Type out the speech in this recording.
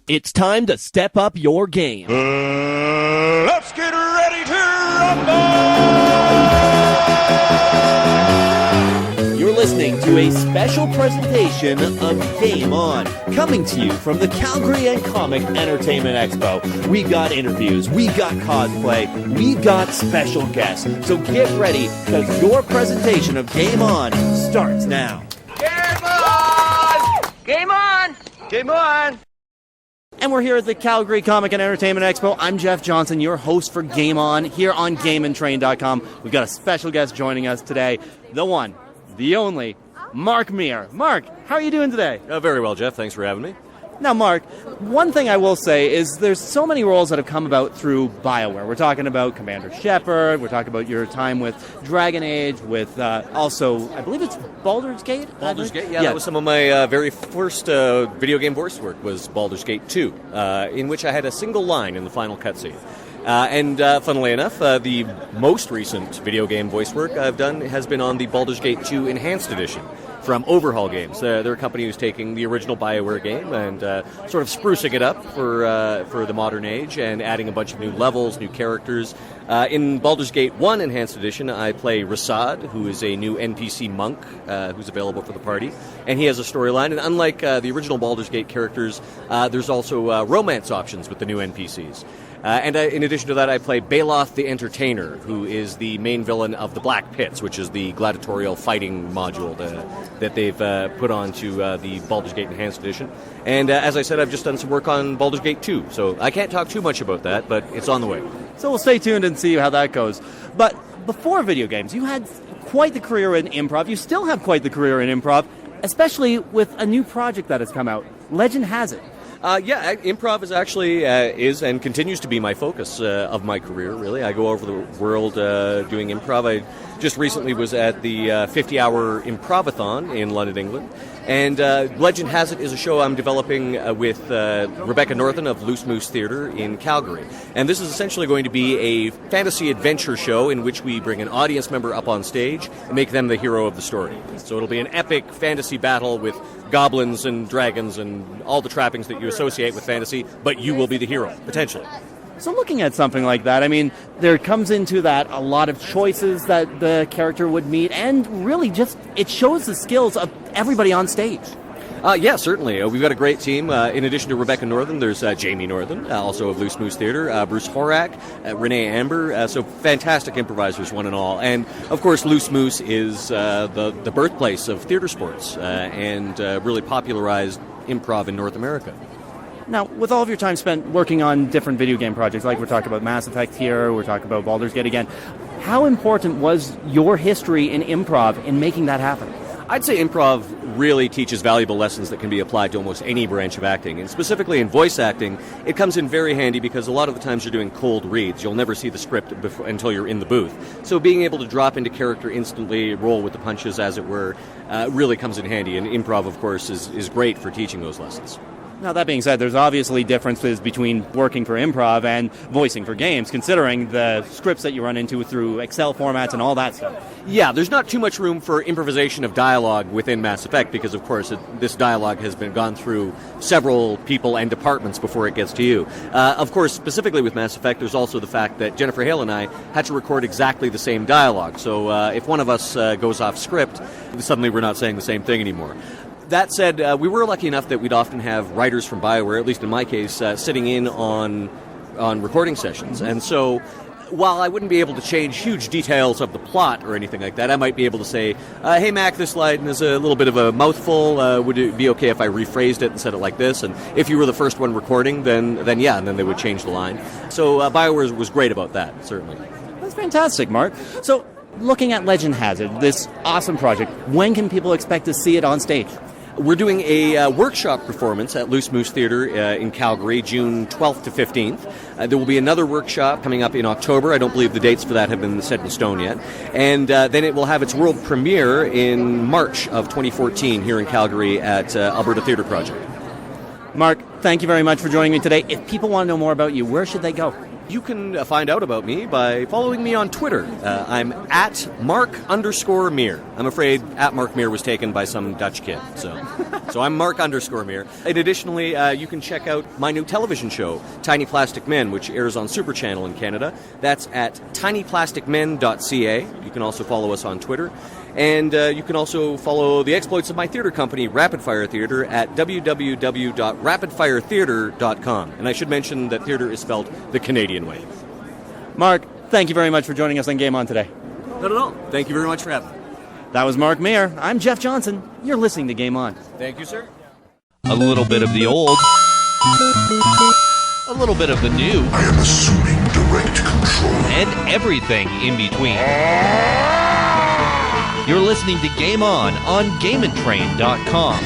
It's time to step up your game. Let's get ready to rumble! You're listening to a special presentation of Game On, coming to you from the Calgary and Comic Entertainment Expo. We've got interviews, we've got cosplay, we've got special guests. So get ready, because your presentation of Game On starts now. Game on! Game on! Game on! And we're here at the Calgary Comic and Entertainment Expo. I'm Jeff Johnson, your host for Game On, here on GameNTrain.com. We've got a special guest joining us today, the one, the only, Mark Meer. Mark, how are you doing today? Very well, Jeff. Thanks for having me. Now, Mark, one thing I will say is there's so many roles that have come about through BioWare. We're talking about Commander Shepard, we're talking about your time with Dragon Age, with also, I believe it's Baldur's Gate? Baldur's Gate, yeah, that was some of my very first video game voice work was Baldur's Gate 2, in which I had a single line in the final cutscene. And funnily enough, the most recent video game voice work I've done has been on the Baldur's Gate 2 Enhanced Edition from Overhaul Games. They're a company who's taking the original BioWare game and sort of sprucing it up for the modern age and adding a bunch of new levels, new characters. In Baldur's Gate 1 Enhanced Edition, I play Rasad, who is a new NPC monk who's available for the party, and he has a storyline. And unlike the original Baldur's Gate characters, there's also romance options with the new NPCs. And in addition to that, I play Baloth the Entertainer, who is the main villain of the Black Pits, which is the gladiatorial fighting module that they've put onto the Baldur's Gate Enhanced Edition. And as I said, I've just done some work on Baldur's Gate 2, so I can't talk too much about that, but it's on the way. So we'll stay tuned and see how that goes. But before video games, you had quite the career in improv. You still have quite the career in improv, especially with a new project that has come out. Legend has it. Improv is actually is and continues to be my focus of my career, really. I go over the world doing improv. I just recently was at the 50-hour Improvathon in London, England. And Legend Has It is a show I'm developing with Rebecca Northern of Loose Moose Theatre in Calgary. And this is essentially going to be a fantasy adventure show in which we bring an audience member up on stage and make them the hero of the story. So it'll be an epic fantasy battle with goblins and dragons and all the trappings that you associate with fantasy, but you will be the hero, potentially. So looking at something like that, I mean, there comes into that a lot of choices that the character would meet, and really just, it shows the skills of everybody on stage. Yeah, certainly. We've got a great team. In addition to Rebecca Northern, there's Jamie Northern, also of Loose Moose Theatre, Bruce Horak, Renee Amber, so fantastic improvisers, one and all. And, of course, Loose Moose is the birthplace of theatre sports and really popularized improv in North America. Now, with all of your time spent working on different video game projects, like we're talking about Mass Effect here, we're talking about Baldur's Gate again, how important was your history in improv in making that happen? I'd say improv really teaches valuable lessons that can be applied to almost any branch of acting. And specifically in voice acting, it comes in very handy because a lot of the times you're doing cold reads. You'll never see the script until you're in the booth. So being able to drop into character instantly, roll with the punches, as it were, really comes in handy. And improv, of course, is great for teaching those lessons. Now, that being said, there's obviously differences between working for improv and voicing for games, considering the scripts that you run into through Excel formats and all that stuff. Yeah, there's not too much room for improvisation of dialogue within Mass Effect because, of course, this dialogue has been gone through several people and departments before it gets to you. Of course, specifically with Mass Effect, there's also the fact that Jennifer Hale and I had to record exactly the same dialogue. So if one of us goes off script, suddenly we're not saying the same thing anymore. That said, we were lucky enough that we'd often have writers from BioWare, at least in my case, sitting in on recording sessions. And so while I wouldn't be able to change huge details of the plot or anything like that, I might be able to say, hey, Mac, this line is a little bit of a mouthful. Would it be okay if I rephrased it and said it like this? And if you were the first one recording, then yeah, and then they would change the line. So BioWare was great about that, certainly. That's fantastic, Mark. So looking at Legend Has It, this awesome project, when can people expect to see it on stage? We're doing a workshop performance at Loose Moose Theatre in Calgary, June 12th to 15th. There will be another workshop coming up in October. I don't believe the dates for that have been set in stone yet. And then it will have its world premiere in March of 2014 here in Calgary at Alberta Theatre Project. Mark, thank you very much for joining me today. If people want to know more about you, where should they go? You can find out about me by following me on Twitter. I'm at Mark_Meer. I'm afraid at Mark Meer was taken by some Dutch kid, so I'm Mark_Meer. And additionally, you can check out my new television show, Tiny Plastic Men, which airs on Super Channel in Canada. That's at tinyplasticmen.ca. You can also follow us on Twitter. And you can also follow the exploits of my theater company, Rapid Fire Theater, at www.rapidfiretheater.com. And I should mention that theater is spelled the Canadian way. Mark, thank you very much for joining us on Game On today. Not at all. Thank you very much for having me. That was Mark Meer. I'm Jeff Johnson. You're listening to Game On. Thank you, sir. A little bit of the old, a little bit of the new, I am assuming direct control. and everything in between. You're listening to Game On GameNTrain.com.